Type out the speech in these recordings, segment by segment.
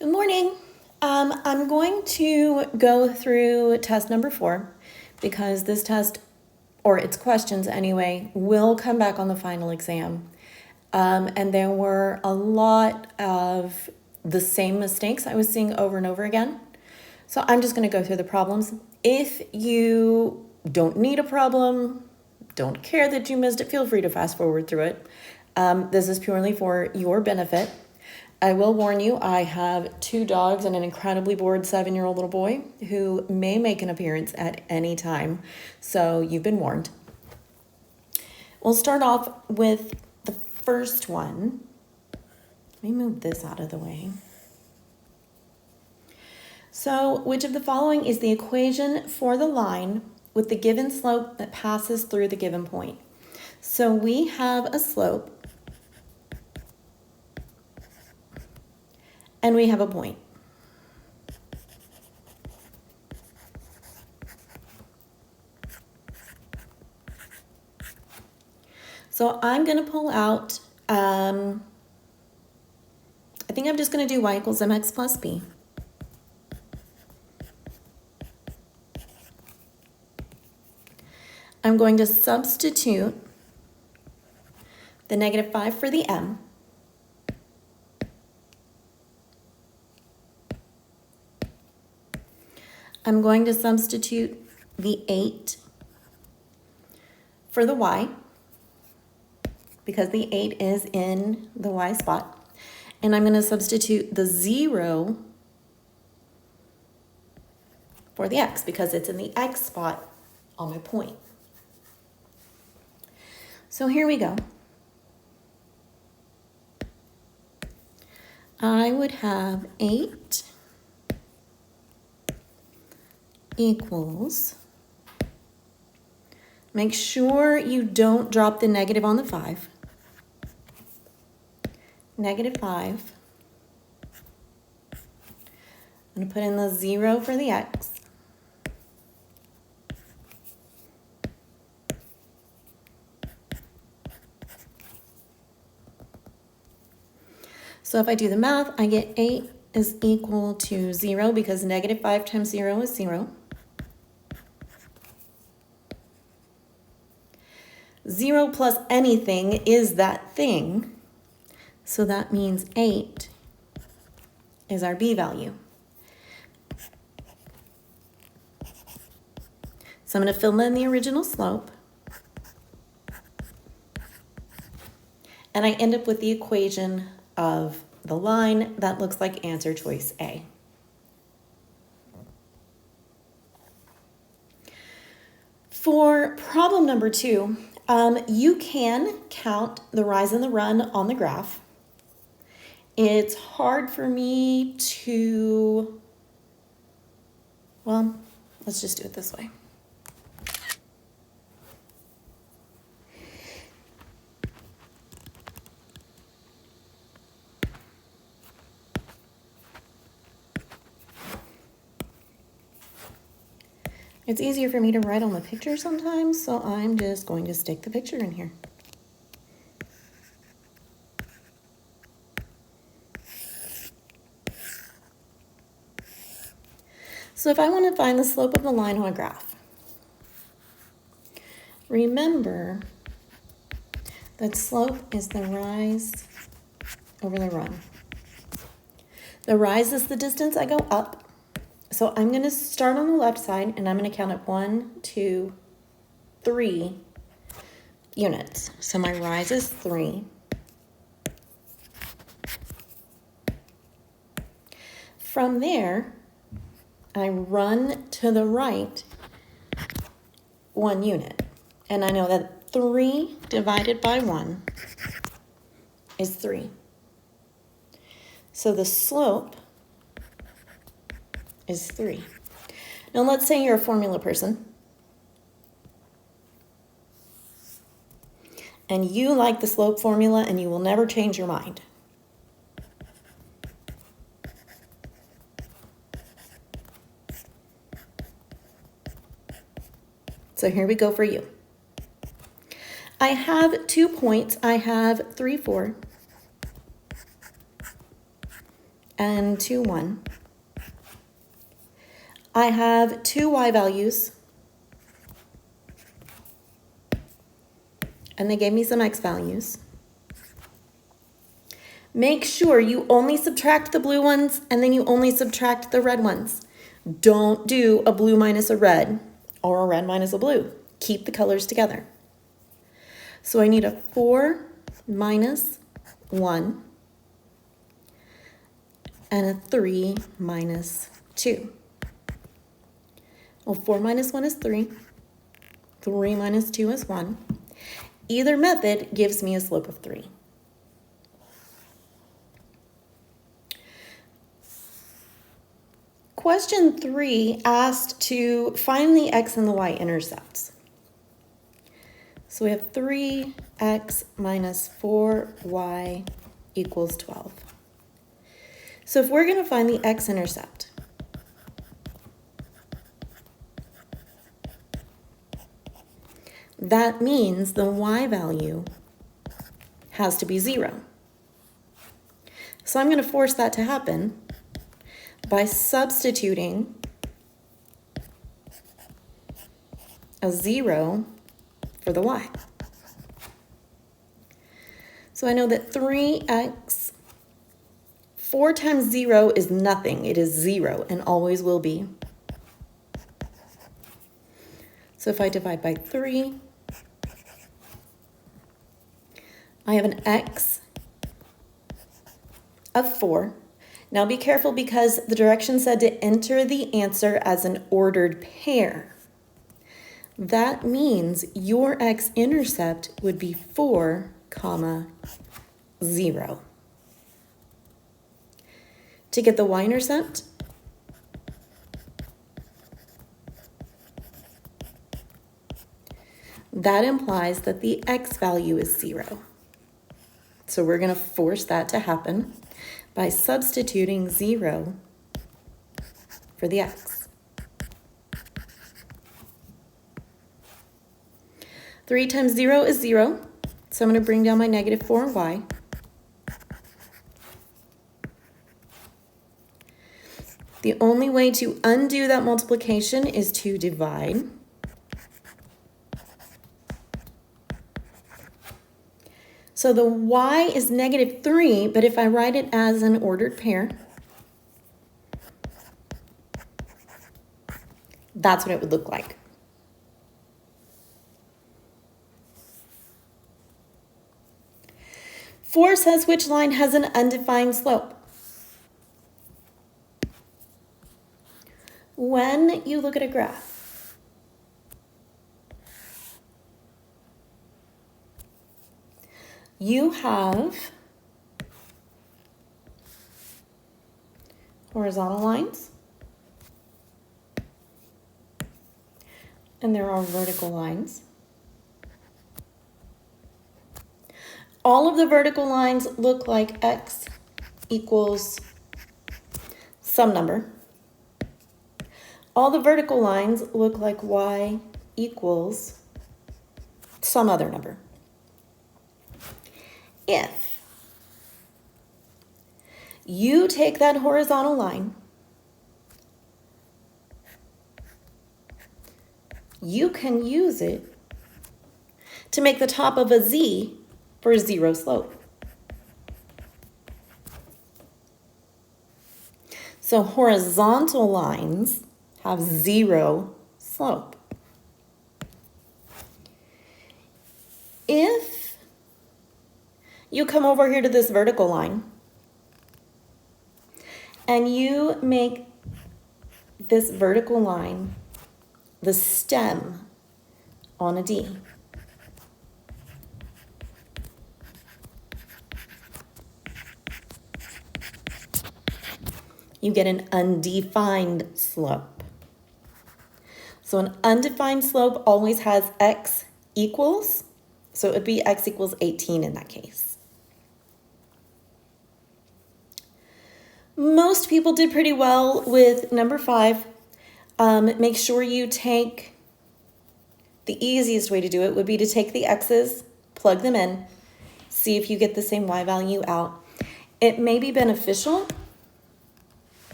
Good morning. I'm going to go through test number 4 because this test, or its questions anyway, will come back on the final exam. And there were a lot of the same mistakes I was seeing over and over again. So I'm just going to go through the problems. If you don't need a problem, don't care that you missed it, feel free to fast forward through it. This is purely for your benefit. I will warn you, I have 2 dogs and an incredibly bored 7-year-old little boy who may make an appearance at any time. So you've been warned. We'll start off with the first one. Let me move this out of the way. So which of the following is the equation for the line with the given slope that passes through the given point? So we have a slope and we have a point. So I'm going to pull out, I think I'm just going to do y equals mx plus b. I'm going to substitute the -5 for the m. I'm going to substitute the 8 for the y, because the 8 is in the y spot. And I'm going to substitute the 0 for the x, because it's in the x spot on my point. So here we go. I would have 8 equals, make sure you don't drop the negative on the 5. -5. I'm going to put in the 0 for the x. So if I do the math, I get 8 is equal to 0 because -5 times 0 is 0. 0 plus anything is that thing. So that means 8 is our b value. So I'm going to fill in the original slope. And I end up with the equation of the line that looks like answer choice A. For problem number 2, you can count the rise and the run on the graph. It's hard for me to, well, let's just do it this way. It's easier for me to write on the picture sometimes, so I'm just going to stick the picture in here. So if I want to find the slope of the line on a graph, remember that slope is the rise over the run. The rise is the distance I go up. So I'm going to start on the left side and I'm going to count up 1, 2, 3 units. So my rise is 3. From there, I run to the right 1 unit. And I know that 3 divided by 1 is 3. So the slope is 3. Now let's say you're a formula person and you like the slope formula and you will never change your mind. So here we go for you. I have 2 points. I have 3, 4. and 2, 1. I have two y values, and they gave me some x values. Make sure you only subtract the blue ones and then you only subtract the red ones. Don't do a blue minus a red or a red minus a blue. Keep the colors together. So I need a 4 minus 1 and a 3 minus 2. Well, 4 minus 1 is 3. 3 minus 2 is 1. Either method gives me a slope of 3. Question 3 asked to find the x and the y intercepts. So we have 3x minus 4y equals 12. So if we're going to find the x-intercept, that means the y value has to be 0. So I'm going to force that to happen by substituting a 0 for the y. So I know that 3x, 4 times 0 is nothing. It is 0 and always will be. So if I divide by 3, I have an x of 4. Now be careful because the direction said to enter the answer as an ordered pair. That means your x-intercept would be 4, 0. To get the y-intercept, that implies that the x value is 0. So we're going to force that to happen by substituting 0 for the x. 3 times 0 is 0, so I'm going to bring down my negative 4y. The only way to undo that multiplication is to divide. So the y is negative 3, but if I write it as an ordered pair, that's what it would look like. Four says which line has an undefined slope. When you look at a graph, you have horizontal lines and there are vertical lines. All of the vertical lines look like x equals some number. All the vertical lines look like y equals some other number. If you take that horizontal line, you can use it to make the top of a z for a 0 slope. So horizontal lines have 0 slope. If you come over here to this vertical line and you make this vertical line the stem on a D, you get an undefined slope. So an undefined slope always has x equals, so it would be x equals 18 in that case. Most people did pretty well with number 5. Make sure you take, the easiest way to do it would be to take the x's, plug them in, see if you get the same y value out. It may be beneficial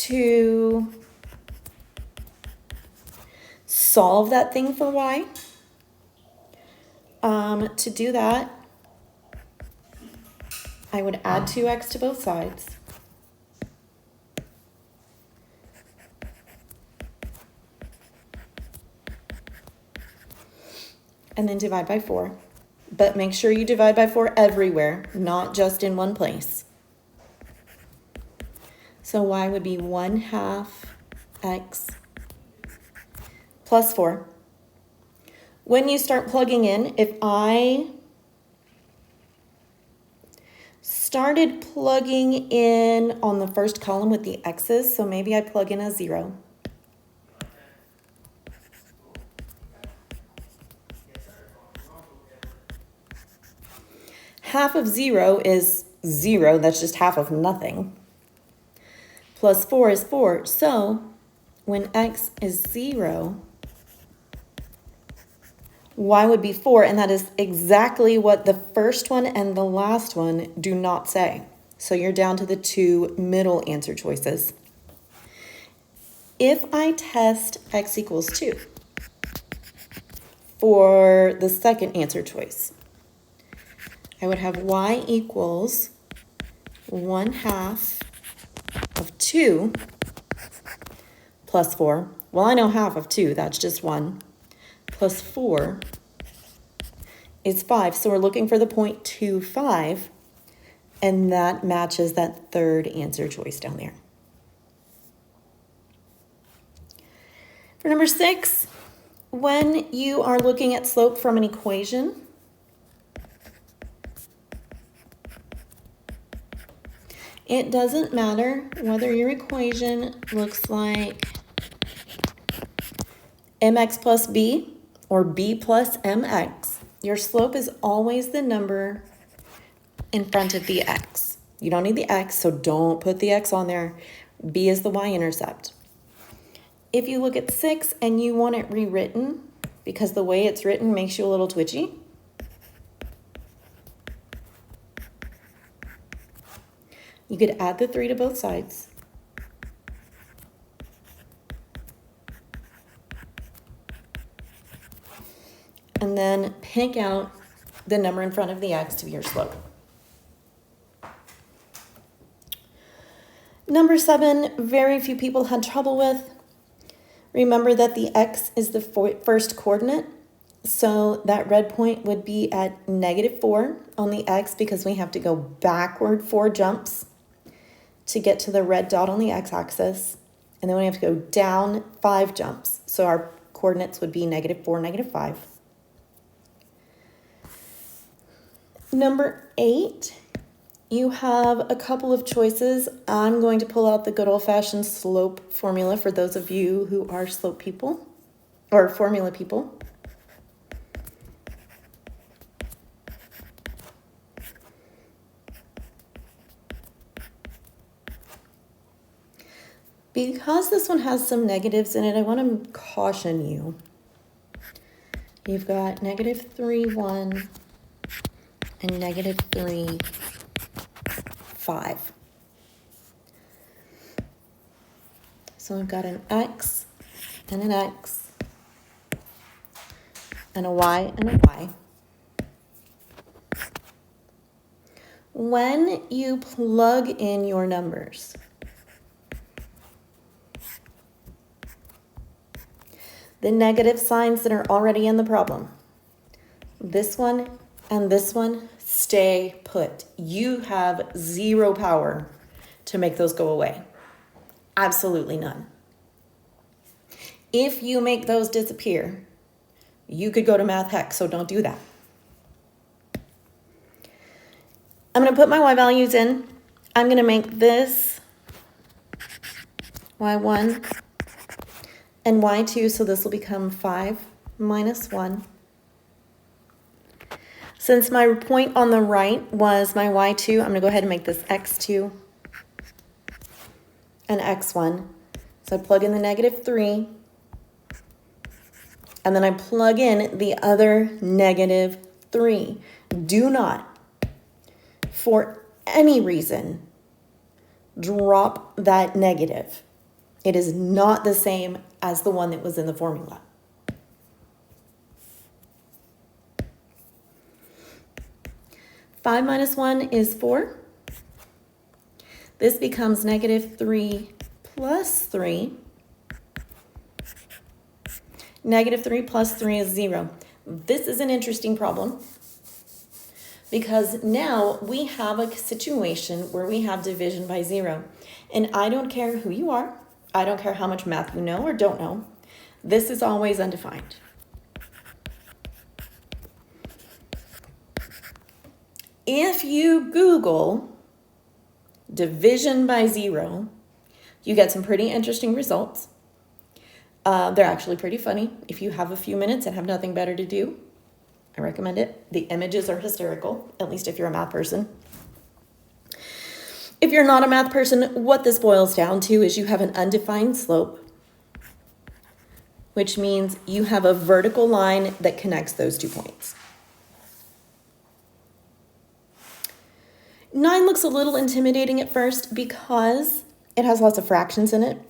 to solve that thing for y. To do that, I would add 2x to both sides. And then divide by 4. But make sure you divide by 4 everywhere, not just in one place. So y would be 1/2 x plus 4. When you start plugging in, if I started plugging in on the first column with the x's, so maybe I plug in a 0. Half of 0 is 0, that's just half of nothing. Plus 4 is 4, so when x is 0, y would be 4, and that is exactly what the first one and the last one do not say. So you're down to the 2 middle answer choices. If I test x equals 2 for the second answer choice, I would have y equals 1/2 of 2 plus 4. Well, I know half of 2, that's just 1. Plus 4 is 5. So we're looking for the 0.25, and that matches that third answer choice down there. For number 6, when you are looking at slope from an equation, it doesn't matter whether your equation looks like mx plus b or b plus mx. Your slope is always the number in front of the x. You don't need the x, so don't put the x on there. B is the y-intercept. If you look at 6 and you want it rewritten, because the way it's written makes you a little twitchy, you could add the 3 to both sides. And then pick out the number in front of the x to be your slope. Number 7, very few people had trouble with. Remember that the x is the first coordinate, so that red point would be at -4 on the x because we have to go backward 4 jumps to get to the red dot on the x-axis, and then we have to go down 5 jumps. So our coordinates would be -4, -5. Number 8, you have a couple of choices. I'm going to pull out the good old-fashioned slope formula for those of you who are slope people or formula people. Because this one has some negatives in it, I want to caution you. You've got -3, 1, and -3, 5. So I've got an x and an x and a y and a y. When you plug in your numbers, the negative signs that are already in the problem, this one and this one, stay put. You have 0 power to make those go away. Absolutely none. If you make those disappear, you could go to math heck, so don't do that. I'm going to put my y values in. I'm going to make this y1 and y2, so this will become 5 minus 1. Since my point on the right was my y2, I'm going to go ahead and make this x2 and x1. So I plug in the -3, and then I plug in the other -3. Do not, for any reason, drop that negative. It is not the same as the one that was in the formula. Five minus 1 is 4. This becomes negative 3 plus 3. Negative 3 plus 3 is 0. This is an interesting problem because now we have a situation where we have division by 0. And I don't care who you are. I don't care how much math you know or don't know. This is always undefined. If you Google division by 0, you get some pretty interesting results. They're actually pretty funny. If you have a few minutes and have nothing better to do, I recommend it. The images are hysterical, at least if you're a math person. If you're not a math person, what this boils down to is you have an undefined slope, which means you have a vertical line that connects those 2 points. 9 looks a little intimidating at first because it has lots of fractions in it.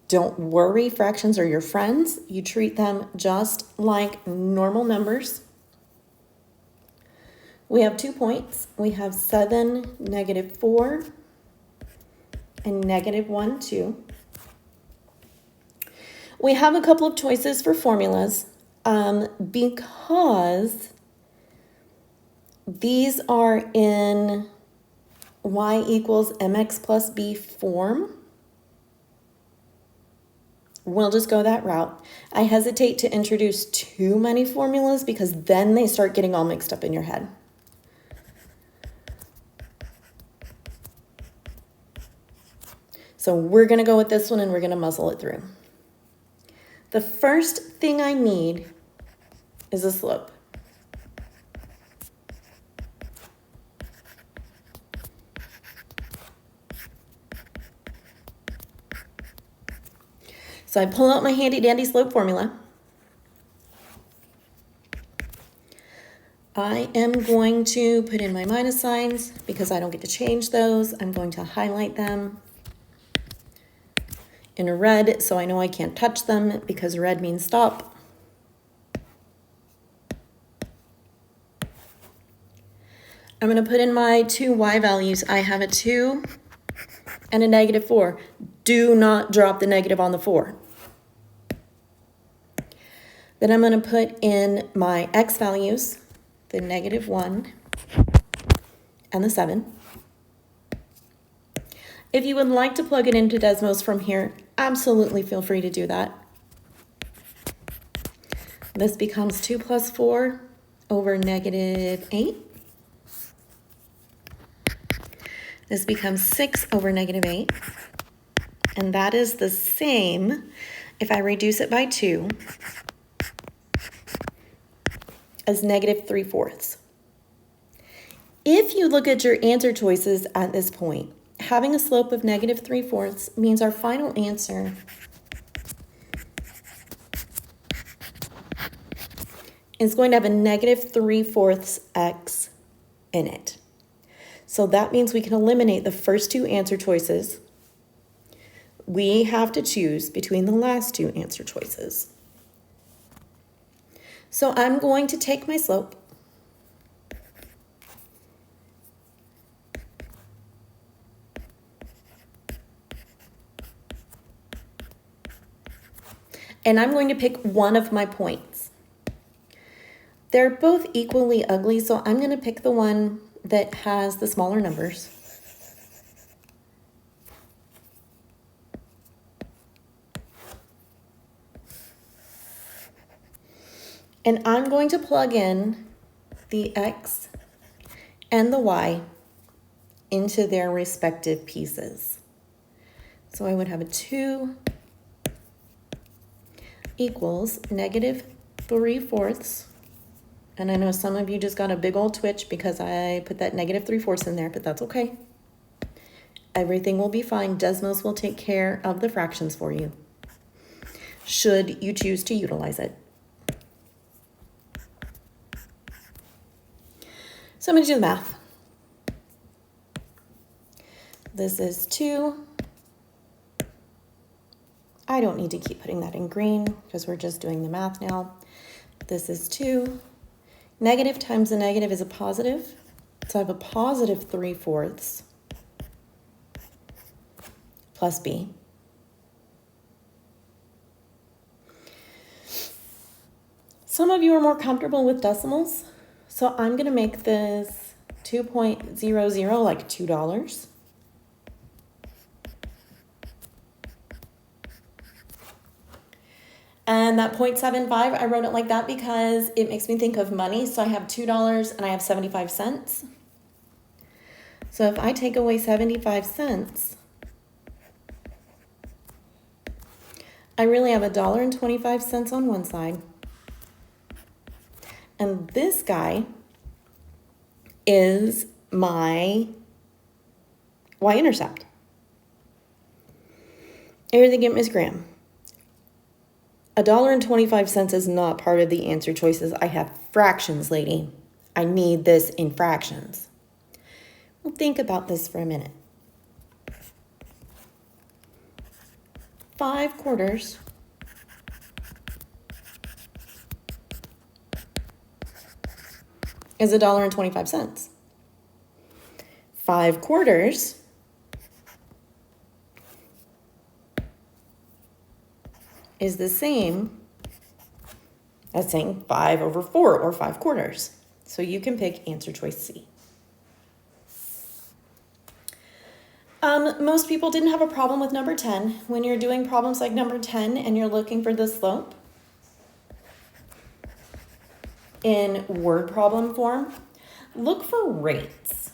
Don't worry, fractions are your friends. You treat them just like normal numbers. We have 2 points. We have 7, negative 4, and negative 1, 2. We have a couple of choices for formulas because these are in y equals mx plus b form. We'll just go that route. I hesitate to introduce too many formulas because then they start getting all mixed up in your head. So we're going to go with this one and we're going to muzzle it through. The first thing I need is a slope. So I pull out my handy dandy slope formula. I am going to put in my minus signs because I don't get to change those. I'm going to highlight them in red so I know I can't touch them because red means stop. I'm going to put in my 2 y values. I have a 2 and a negative 4. Do not drop the negative on the 4. Then I'm going to put in my x values, the negative 1 and the 7. If you would like to plug it into Desmos from here, absolutely feel free to do that. This becomes 2 plus 4 over negative 8. This becomes 6 over negative 8. And that is the same if I reduce it by 2 as negative 3/4. If you look at your answer choices at this point, having a slope of negative 3/4 means our final answer is going to have a negative 3/4 x in it. So that means we can eliminate the first 2 answer choices. We have to choose between the last 2 answer choices. So I'm going to take my slope and I'm going to pick one of my points. They're both equally ugly, so I'm going to pick the one that has the smaller numbers. And I'm going to plug in the x and the y into their respective pieces. So I would have a 2 equals negative 3/4. And I know some of you just got a big old twitch because I put that negative 3/4 in there, but that's okay. Everything will be fine. Desmos will take care of the fractions for you, should you choose to utilize it. So I'm going to do the math. This is 2 I don't need to keep putting that in green because we're just doing the math now. This is 2. Negative times a negative is a positive. So I have a positive 3/4 plus b. Some of you are more comfortable with decimals, so I'm going to make this 2.00 like $2. And that 0.75, I wrote it like that because it makes me think of money. So I have $2 and I have 75 cents. So if I take away 75 cents, I really have $1.25 on one side. And this guy is my y-intercept. Here they get Ms. Graham. $1.25 is not part of the answer choices. I have fractions, lady. I need this in fractions. Well, think about this for a minute. 5/4 is $1.25. 5/4 is the same as saying 5/4 or 5/4. So you can pick answer choice C. Most people didn't have a problem with number 10. When you're doing problems like number 10 and you're looking for the slope in word problem form, look for rates.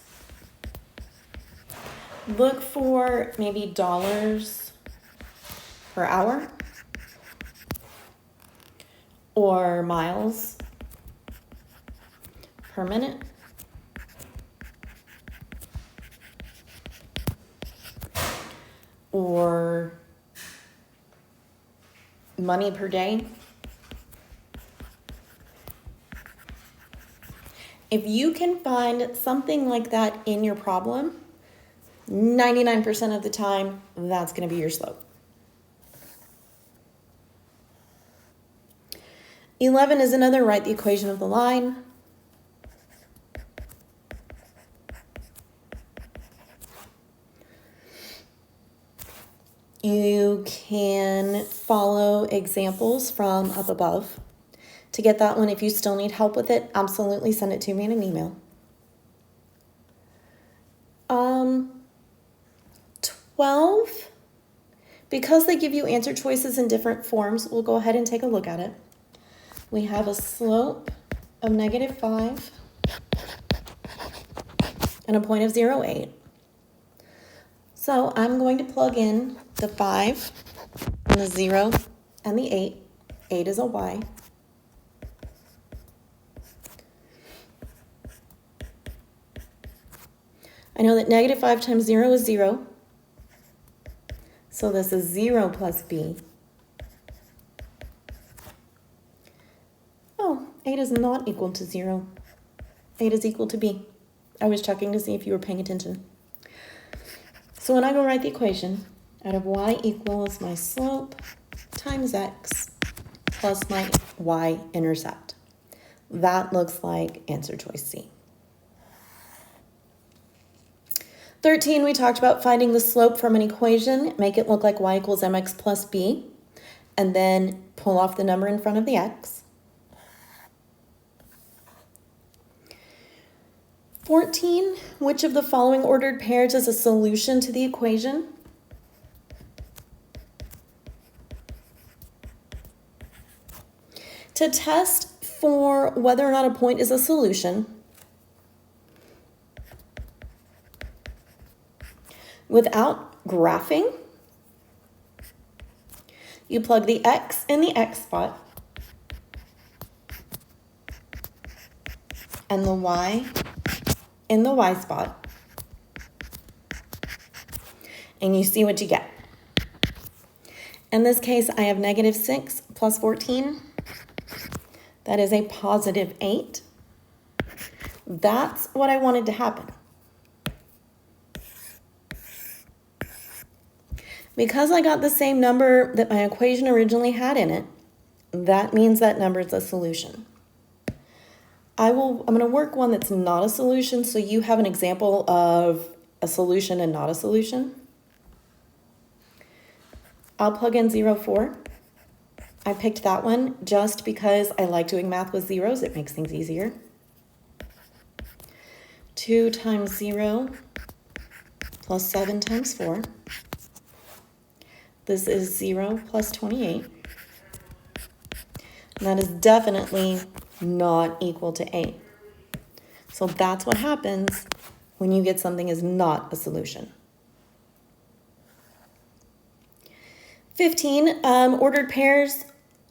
Look for maybe dollars per hour or miles per minute. Or money per day. If you can find something like that in your problem, 99% of the time, that's going to be your slope. 11 is another write the equation of the line. You can follow examples from up above. To get that one, if you still need help with it, absolutely send it to me in an email. 12, because they give you answer choices in different forms, we'll go ahead and take a look at it. We have a slope of -5 and a point of 0.8. So I'm going to plug in the 5 and the 0 and the 8. 8 is a y. I know that -5 times 0 is 0. So this is 0 plus b. Oh, 8 is not equal to 0. 8 is equal to b. I was checking to see if you were paying attention. So when I go write the equation, out of y equals my slope times x plus my y-intercept. That looks like answer choice C. 13, we talked about finding the slope from an equation, make it look like y equals mx plus b, and then pull off the number in front of the x. 14, which of the following ordered pairs is a solution to the equation? To test for whether or not a point is a solution, without graphing, you plug the x in the x spot and the y in the y spot, and you see what you get. In this case, I have -6 plus 14. That is a positive 8. That's what I wanted to happen. Because I got the same number that my equation originally had in it, that means that number is a solution. I'm going to work one that's not a solution, so you have an example of a solution and not a solution. I'll plug in 0, 4. I picked that one just because I like doing math with zeros. It makes things easier. 2 times 0 plus 7 times 4. This is 0 plus 28. And that is definitely not equal to 8. So that's what happens when you get something is not a solution. 15, ordered pairs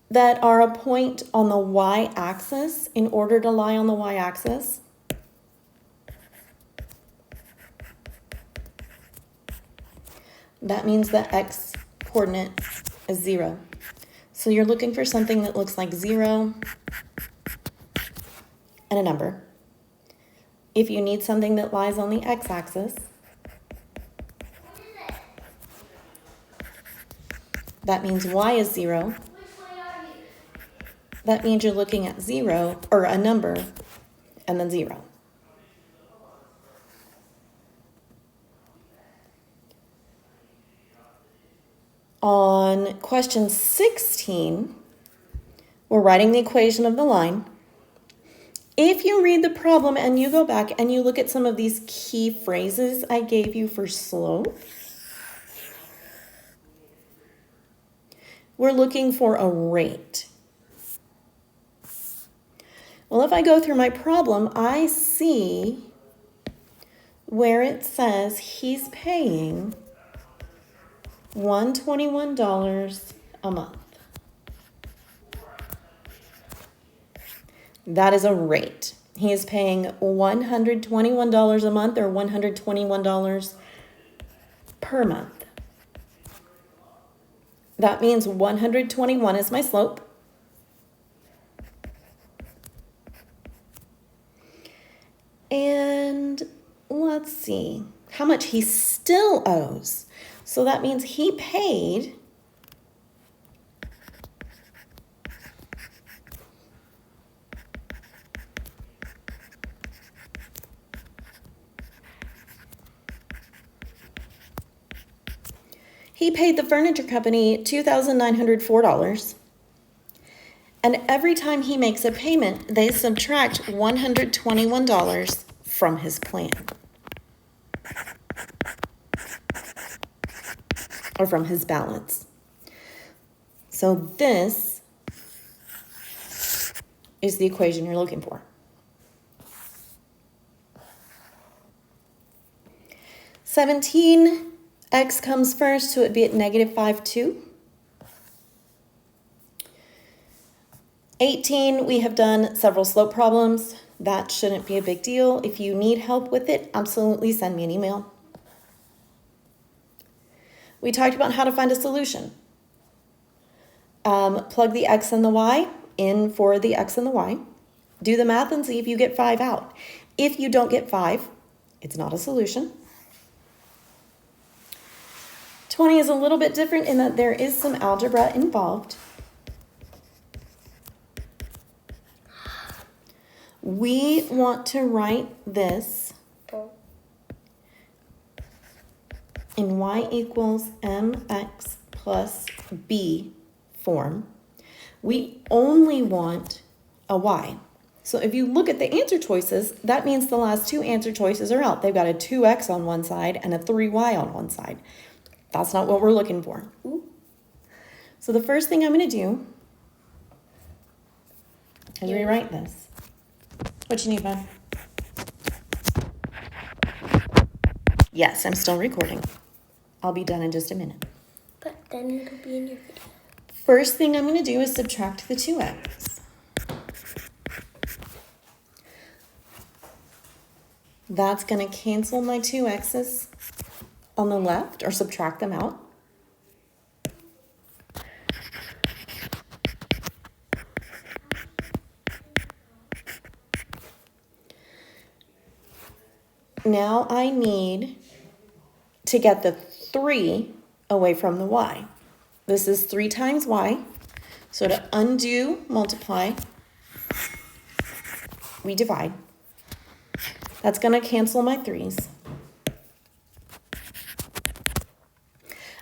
that are a point on the y-axis in order to lie on the y-axis. That means the x coordinate is 0. So you're looking for something that looks like 0 and a number. If you need something that lies on the x-axis, that means y is 0. That means you're looking at 0, or a number, and then 0. On question 16, we're writing the equation of the line. If you read the problem and you go back and you look at some of these key phrases I gave you for slope, we're looking for a rate. Well, if I go through my problem, I see where it says he's paying $121 a month. That is a rate. He is paying $121 a month, or $121 per month. That means 121 is my slope. And let's see how much he still owes. So that means he paid the furniture company $2,904. And every time he makes a payment, they subtract $121 from his plan. Or from his balance. So this is the equation you're looking for. 17, x comes first, so it'd be at -5, 2. 18, we have done several slope problems. That shouldn't be a big deal. If you need help with it, absolutely send me an email. We talked about how to find a solution. Plug the x and the y in for the x and the y. Do the math and see if you get 5 out. If you don't get 5, it's not a solution. 20 is a little bit different in that there is some algebra involved. We want to write this in y equals mx plus b form. We only want a y. So if you look at the answer choices, that means the last 2 answer choices are out. They've got a 2x on one side and a 3y on one side. That's not what we're looking for. Ooh. So the first thing I'm going to do is rewrite this. What you need, bud? Yes, I'm still recording. I'll be done in just a minute. But then it'll be in your video. First thing I'm going to do is subtract the 2x. That's going to cancel my 2x's on the left, or subtract them out. Now I need to get the 3 away from the y. This is 3 times y. So to undo multiply, we divide. That's going to cancel my 3's.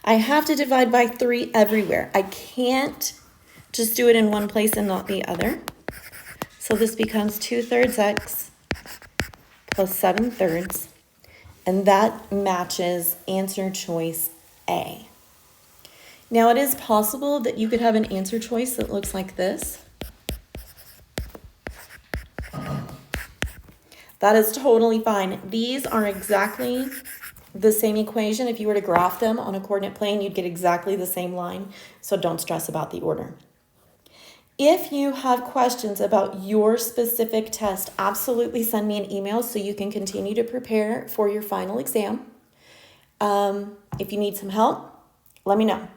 I have to divide by 3 everywhere. I can't just do it in one place and not the other. So this becomes 2/3 x plus 7/3. And that matches answer choice A. Now it is possible that you could have an answer choice that looks like this. That is totally fine. These are exactly the same equation. If you were to graph them on a coordinate plane, you'd get exactly the same line. So don't stress about the order. If you have questions about your specific test, absolutely send me an email so you can continue to prepare for your final exam. If you need some help, let me know.